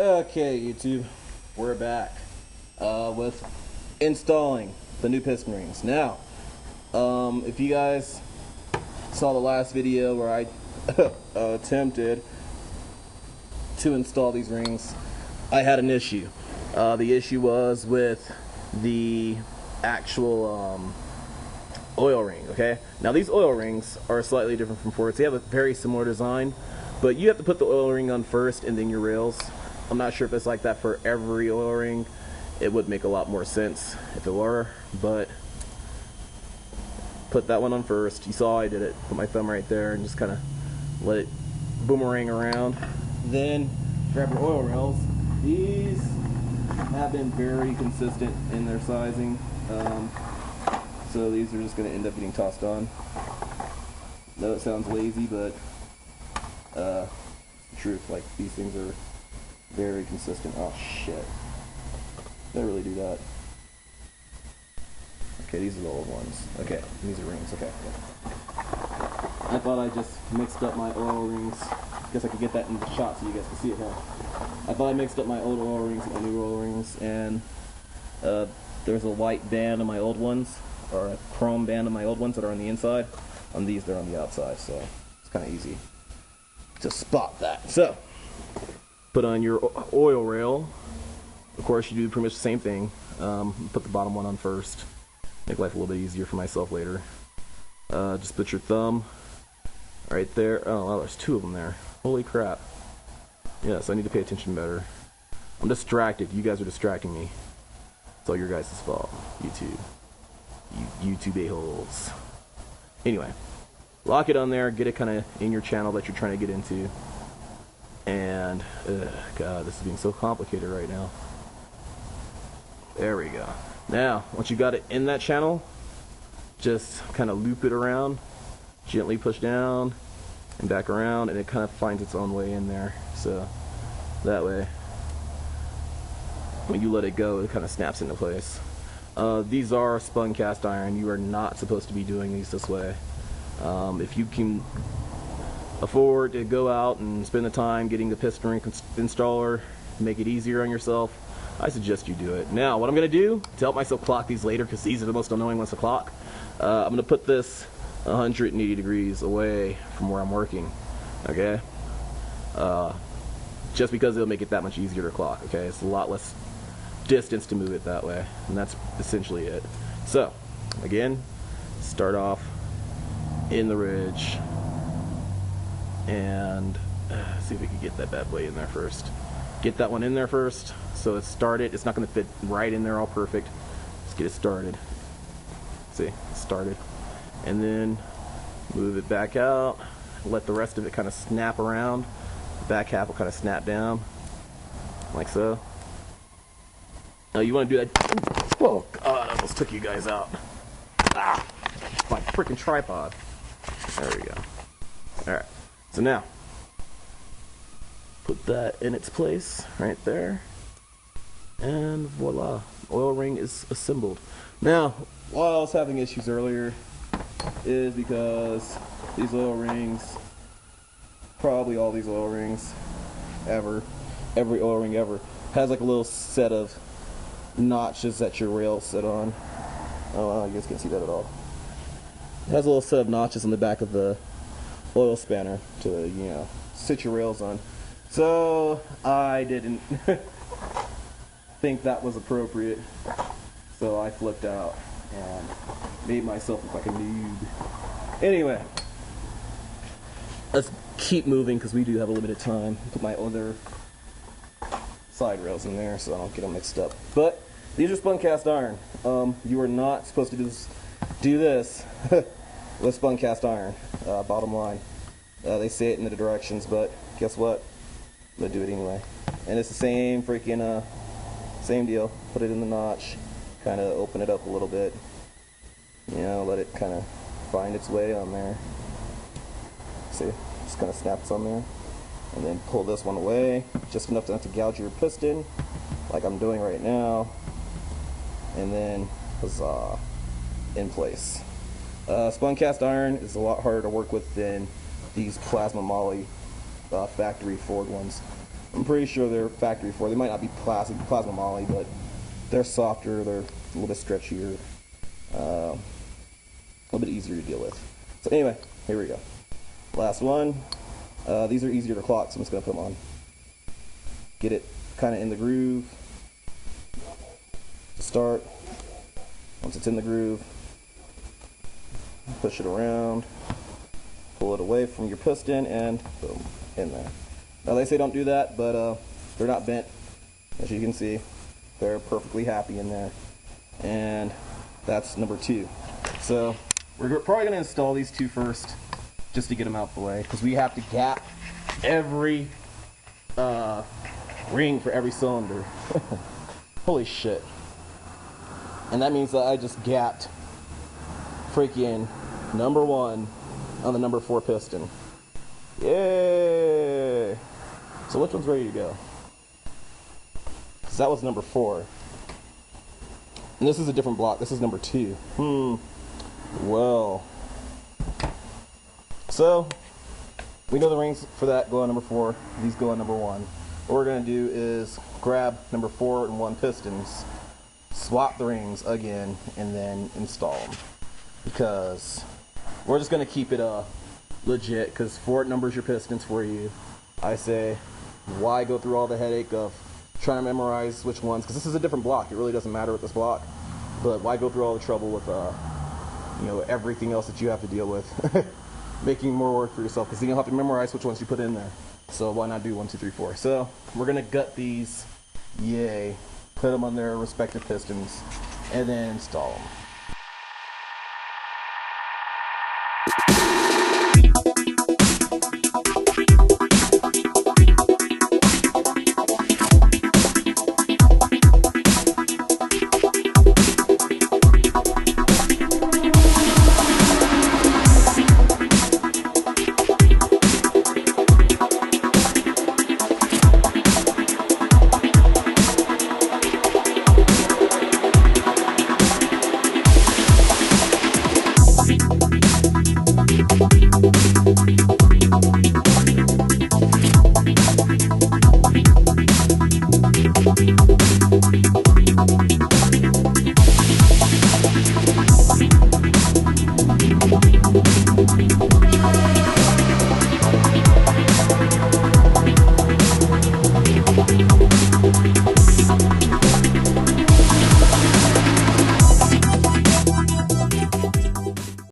Okay, YouTube, we're back with installing the new piston rings. Now, if you guys saw the last video where I attempted to install these rings, I had an issue. The issue was with the actual oil ring. Okay, now these oil rings are slightly different from Fords. They have a very similar design, but you have to put the oil ring on first and then your rails. I'm not sure if it's like that for every oil ring. It would make a lot more sense if it were, but put that one on first. You saw I did it. Put my thumb right there and just kind of let it boomerang around. Then grab your oil rails. These have been very consistent in their sizing, so these are just going to end up getting tossed on. I know it sounds lazy, but the truth, like, these things are very consistent. Oh shit, they really do that. Okay, these are the old ones. Okay, these are rings. Okay, I thought I just mixed up my oil rings. Guess I could get that in the shot so you guys can see it now. I thought I mixed up my old oil rings with my new oil rings, and there's a white band on my old ones, or a chrome band on my old ones that are on the inside. On these, they're on the outside, so it's kind of easy to spot that. So, put on your oil rail. Of course, you do pretty much the same thing. Put the bottom one on first. Make life a little bit easier for myself later. Just put your thumb right there. Oh, wow, there's two of them there. Holy crap. Yes, I need to pay attention better. I'm distracted. You guys are distracting me. It's all your guys' fault. YouTube. You YouTube a-holes. Anyway, lock it on there. Get it kind of in your channel that you're trying to get into. And, God, this is being so complicated right now. There we go. Now, once you got it in that channel, just kind of loop it around. Gently push down and back around, and it kind of finds its own way in there. So that way, when you let it go, it kind of snaps into place. These are spun cast iron. You are not supposed to be doing these this way. If you can afford to go out and spend the time getting the piston ring installer, make it easier on yourself, I suggest you do it. Now, what I'm going to do to help myself clock these later, because these are the most annoying ones to clock, I'm going to put this 180 degrees away from where I'm working. Okay, just because it'll make it that much easier to clock. Okay, it's a lot less distance to move it that way, and that's essentially it. So again, start off in the ridge and see if we can get that bad boy in there first. Get that one in there first so it's started. It's not going to fit right in there all perfect. Let's get it started. See, it started. And then move it back out. Let the rest of it kind of snap around. The back half will kind of snap down, like so. Now you want to do that. Oh God, I almost took you guys out. Ah, my freaking tripod. There we go. All right. So now, put that in its place right there, and voila, oil ring is assembled. Now, why I was having issues earlier is because these oil rings, probably all these oil rings ever, every oil ring ever, has like a little set of notches that your rails sit on. Oh, you guys can't see that at all. It has a little set of notches on the back of the oil spanner to, you know, sit your rails on. So I didn't think that was appropriate, so I flipped out and made myself look like a noob. Anyway, let's keep moving because we do have a limited time. Put my other side rails in there so I don't get them mixed up. But these are spun cast iron. You are not supposed to do this with spun cast iron. Bottom line. They say it in the directions, but guess what? I'm gonna do it anyway. And it's the same freaking same deal. Put it in the notch. Kind of open it up a little bit. You know, let it kind of find its way on there. See, just kind of snaps on there. And then pull this one away, just enough to not to gouge your piston, like I'm doing right now. And then, huzzah, in place. Spun cast iron is a lot harder to work with than these plasma moly factory Ford ones. I'm pretty sure they're factory floor. They might not be plasma moly, but they're softer, they're a little bit stretchier, a little bit easier to deal with. So anyway, here we go. Last one. These are easier to clock, so I'm just going to put them on. Get it kind of in the groove to start. Once it's in the groove, push it around, pull it away from your piston, and boom, in there. Now they say don't do that, but they're not bent. As you can see, they're perfectly happy in there. And that's number 2. So we're probably going to install these 2 first, just to get them out the way, because we have to gap every ring for every cylinder. Holy shit. And that means that I just gapped freaking number 1 on the number 4 piston. Yay! So which one's ready to go? Because that was number 4. And this is a different block. This is number 2. Well. So, we know the rings for that go on number 4. These go on number 1. What we're going to do is grab number 4 and 1 pistons, swap the rings again, and then install them. Because we're just going to keep it legit, because Ford numbers your pistons for you. I say, why go through all the headache of trying to memorize which ones, because this is a different block. It really doesn't matter with this block. But why go through all the trouble with everything else that you have to deal with? Making more work for yourself, because then you'll have to memorize which ones you put in there. So why not do 1, 2, 3, 4? So we're gonna gut these, yay, put them on their respective pistons, and then install them.